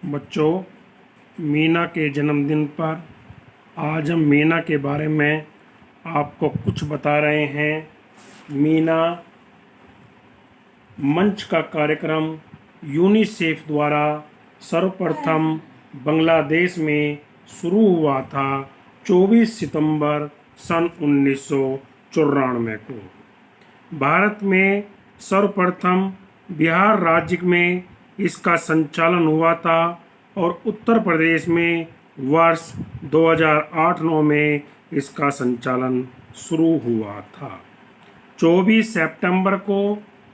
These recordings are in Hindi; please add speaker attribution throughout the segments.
Speaker 1: बच्चों, मीना के जन्मदिन पर आज हम मीना के बारे में आपको कुछ बता रहे हैं। मीना मंच का कार्यक्रम यूनिसेफ द्वारा सर्वप्रथम बांग्लादेश में शुरू हुआ था 24 सितंबर सन 1994 को। भारत में सर्वप्रथम बिहार राज्य में इसका संचालन हुआ था और उत्तर प्रदेश में वर्ष 2008-9 में इसका संचालन शुरू हुआ था। 24 सितंबर को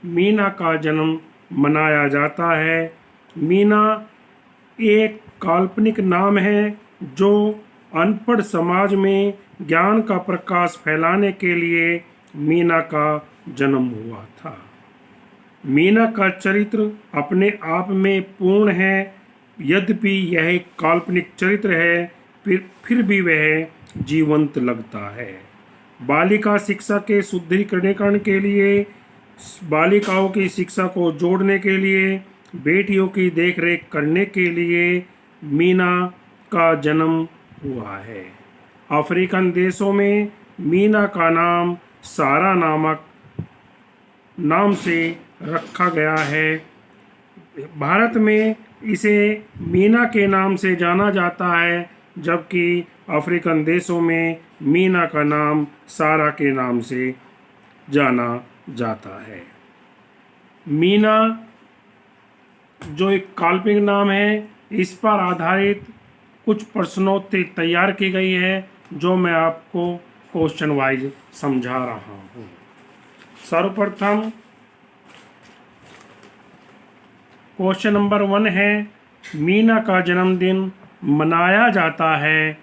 Speaker 1: मीना का जन्म मनाया जाता है। मीना एक काल्पनिक नाम है जो अनपढ़ समाज में ज्ञान का प्रकाश फैलाने के लिए मीना का जन्म हुआ था। मीना का चरित्र अपने आप में पूर्ण है। यद्यपि यह एक काल्पनिक चरित्र है, फिर भी वह जीवंत लगता है। बालिका शिक्षा के सुदृढ़ीकरण के लिए, बालिकाओं की शिक्षा को जोड़ने के लिए, बेटियों की देखरेख करने के लिए मीना का जन्म हुआ है। अफ्रीकन देशों में मीना का नाम सारा नाम से रखा गया है। भारत में इसे मीना के नाम से जाना जाता है, जबकि अफ्रीकन देशों में मीना का नाम सारा के नाम से जाना जाता है। मीना जो एक काल्पनिक नाम है, इस पर आधारित कुछ प्रश्नोत्तरी तैयार की गई है जो मैं आपको क्वेश्चन वाइज समझा रहा हूँ। सर्वप्रथम क्वेश्चन नंबर 1 है, मीना का जन्मदिन मनाया जाता है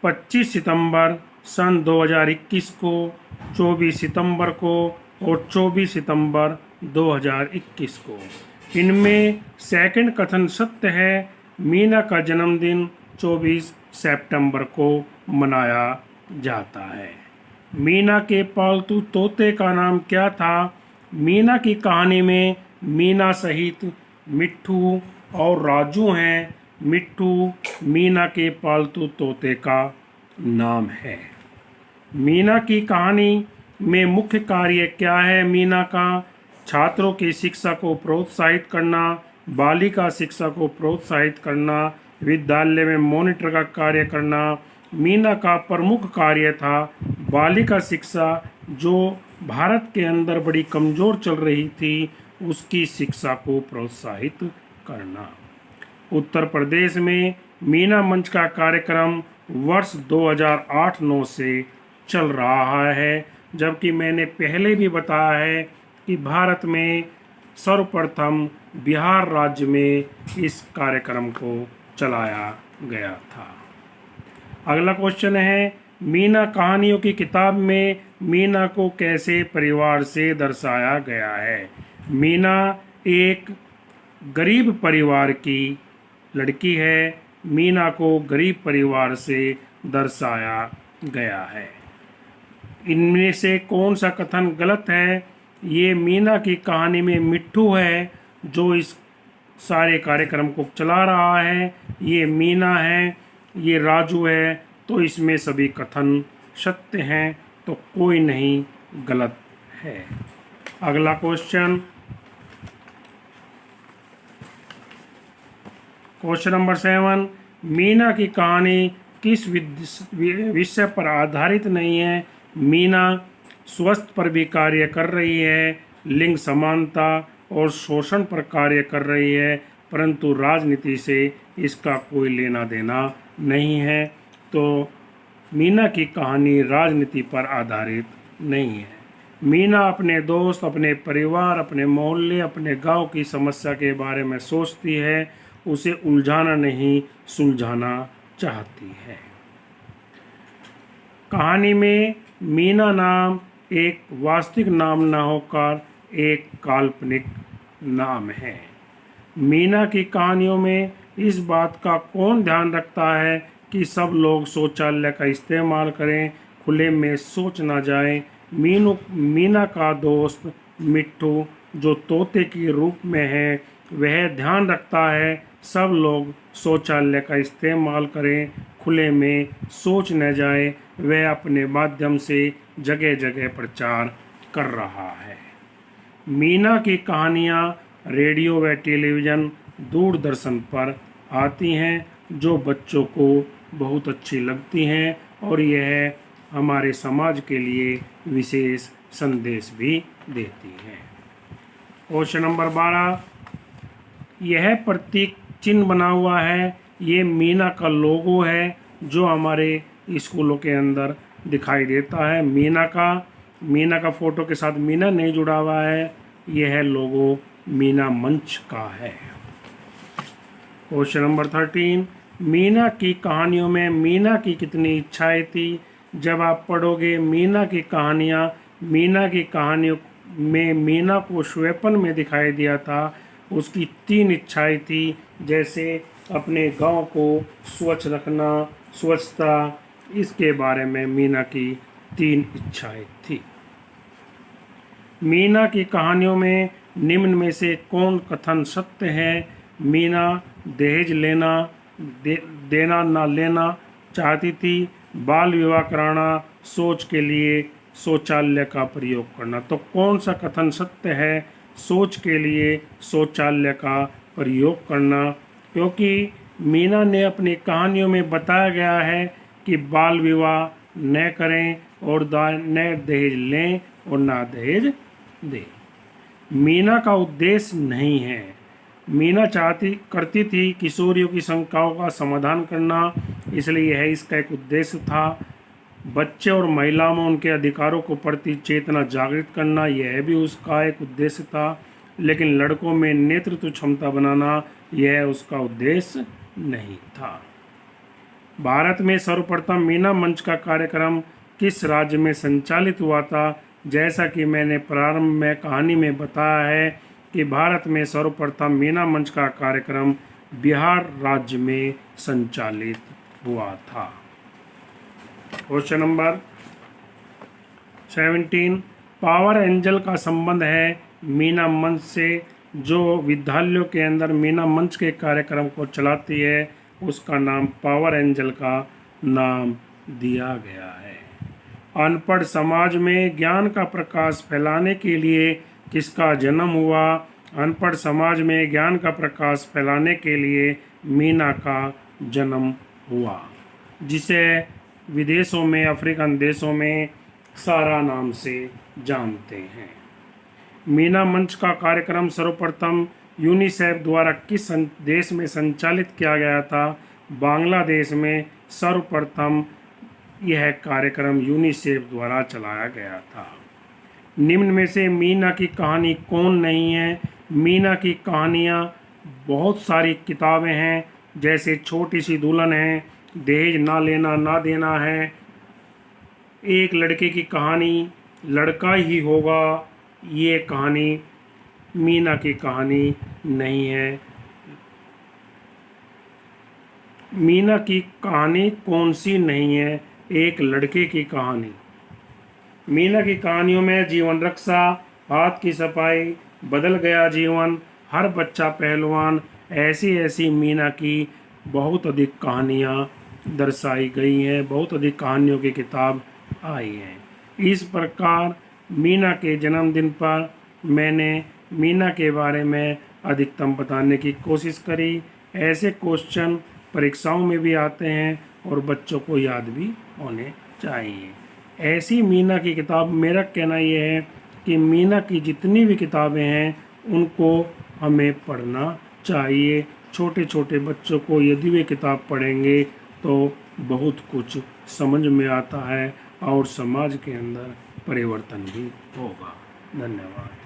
Speaker 1: 25 सितंबर सन 2021 को, 24 सितंबर को और 24 सितंबर 2021 को। इनमें सेकंड कथन सत्य है। मीना का जन्मदिन 24 सितंबर को मनाया जाता है। मीना के पालतू तोते का नाम क्या था? मीना की कहानी में मीना सहित मिट्ठू और राजू हैं। मिट्ठू मीना के पालतू तोते का नाम है। मीना की कहानी में मुख्य कार्य क्या है? मीना का छात्रों की शिक्षा को प्रोत्साहित करना, बालिका शिक्षा को प्रोत्साहित करना, विद्यालय में मॉनिटर का कार्य करना। मीना का प्रमुख कार्य था बालिका शिक्षा, जो भारत के अंदर बड़ी कमज़ोर चल रही थी, उसकी शिक्षा को प्रोत्साहित करना। उत्तर प्रदेश में मीना मंच का कार्यक्रम वर्ष 2008-9 से चल रहा है, जबकि मैंने पहले भी बताया है कि भारत में सर्वप्रथम बिहार राज्य में इस कार्यक्रम को चलाया गया था। अगला क्वेश्चन है, मीना कहानियों की किताब में मीना को कैसे परिवार से दर्शाया गया है? मीना एक गरीब परिवार की लड़की है। मीना को गरीब परिवार से दर्शाया गया है। इनमें से कौन सा कथन गलत है? ये मीना की कहानी में मिट्ठू है जो इस सारे कार्यक्रम को चला रहा है। ये मीना है, ये राजू है, तो इसमें सभी कथन सत्य हैं, तो कोई नहीं गलत है। अगला क्वेश्चन नंबर 7, मीना की कहानी किस विषय पर आधारित नहीं है? मीना स्वास्थ्य पर भी कार्य कर रही है, लिंग समानता और शोषण पर कार्य कर रही है, परंतु राजनीति से इसका कोई लेना देना नहीं है। तो मीना की कहानी राजनीति पर आधारित नहीं है। मीना अपने दोस्त, अपने परिवार, अपने मोहल्ले, अपने गांव की समस्या के बारे में सोचती है, उसे उलझाना नहीं सुलझाना चाहती है। कहानी में मीना नाम एक वास्तविक नाम न होकर एक काल्पनिक नाम है। मीना की कहानियों में इस बात का कौन ध्यान रखता है कि सब लोग शौचालय का इस्तेमाल करें, खुले में शौच ना जाएं? मीना का दोस्त मिट्ठू जो तोते के रूप में है, वह ध्यान रखता है सब लोग शौचालय का इस्तेमाल करें, खुले में शौच न जाए, वह अपने माध्यम से जगह जगह प्रचार कर रहा है। मीना की कहानियाँ रेडियो व टेलीविज़न दूरदर्शन पर आती हैं, जो बच्चों को बहुत अच्छी लगती हैं और यह हमारे समाज के लिए विशेष संदेश भी देती हैं। क्वेश्चन नंबर 12, यह प्रतीक चिन्ह बना हुआ है, ये मीना का लोगो है जो हमारे स्कूलों के अंदर दिखाई देता है। मीना का फोटो के साथ मीना नहीं जुड़ा हुआ है, यह लोगो मीना मंच का है। क्वेश्चन नंबर 13, मीना की कहानियों में मीना की कितनी इच्छाएं थी? जब आप पढ़ोगे मीना की कहानियों में मीना को स्वप्न में दिखाई दिया था। उसकी 3 इच्छाएं थी, जैसे अपने गांव को स्वच्छ रखना, स्वच्छता, इसके बारे में मीना की 3 इच्छाएं थी। मीना की कहानियों में निम्न में से कौन कथन सत्य है? मीना दहेज देना ना लेना चाहती थी, बाल विवाह कराना, शौच के लिए शौचालय का प्रयोग करना। तो कौन सा कथन सत्य है? शौच के लिए शौचालय का प्रयोग करना, क्योंकि मीना ने अपनी कहानियों में बताया गया है कि बाल विवाह न करें और न दहेज लें और ना दहेज दें। मीना का उद्देश्य नहीं है। मीना करती थी किशोरियों की शंकाओं का समाधान करना, इसलिए यह इसका एक उद्देश्य था। बच्चे और महिलाओं में उनके अधिकारों को प्रति चेतना जागृत करना, यह भी उसका एक उद्देश्य था। लेकिन लड़कों में नेतृत्व क्षमता बनाना, यह उसका उद्देश्य नहीं था। भारत में सर्वप्रथम मीना मंच का कार्यक्रम किस राज्य में संचालित हुआ था? जैसा कि मैंने प्रारंभ में कहानी में बताया है कि भारत में सर्वप्रथम मीना मंच का कार्यक्रम बिहार राज्य में संचालित हुआ था। क्वेश्चन नंबर 17, पावर एंजल का संबंध है मीना मंच से। जो विद्यालयों के अंदर मीना मंच के कार्यक्रम को चलाती है, उसका नाम पावर एंजल का नाम दिया गया है। अनपढ़ समाज में ज्ञान का प्रकाश फैलाने के लिए किसका जन्म हुआ? अनपढ़ समाज में ज्ञान का प्रकाश फैलाने के लिए मीना का जन्म हुआ, जिसे विदेशों में, अफ्रीकन देशों में सारा नाम से जानते हैं। मीना मंच का कार्यक्रम सर्वप्रथम यूनिसेफ द्वारा किस देश में संचालित किया गया था? बांग्लादेश में सर्वप्रथम यह कार्यक्रम यूनिसेफ द्वारा चलाया गया था। निम्न में से मीना की कहानी कौन नहीं है? मीना की कहानियाँ बहुत सारी किताबें हैं, जैसे छोटी सी दुल्हन है, दहेज ना लेना ना देना है, एक लड़के की कहानी, लड़का ही होगा, ये कहानी मीना की कहानी नहीं है। मीना की कहानी कौन सी नहीं है? एक लड़के की कहानी। मीना की कहानियों में जीवन रक्षा, हाथ की सफाई, बदल गया जीवन, हर बच्चा पहलवान, ऐसी मीना की बहुत अधिक कहानियाँ दर्शाई गई हैं, बहुत अधिक कहानियों की किताब आई हैं। इस प्रकार मीना के जन्मदिन पर मैंने मीना के बारे में अधिकतम बताने की कोशिश करी। ऐसे क्वेश्चन परीक्षाओं में भी आते हैं और बच्चों को याद भी होने चाहिए। ऐसी मीना की किताब, मेरा कहना यह है कि मीना की जितनी भी किताबें हैं उनको हमें पढ़ना चाहिए। छोटे छोटे बच्चों को यदि वे किताब पढ़ेंगे तो बहुत कुछ समझ में आता है और समाज के अंदर परिवर्तन भी होगा। धन्यवाद।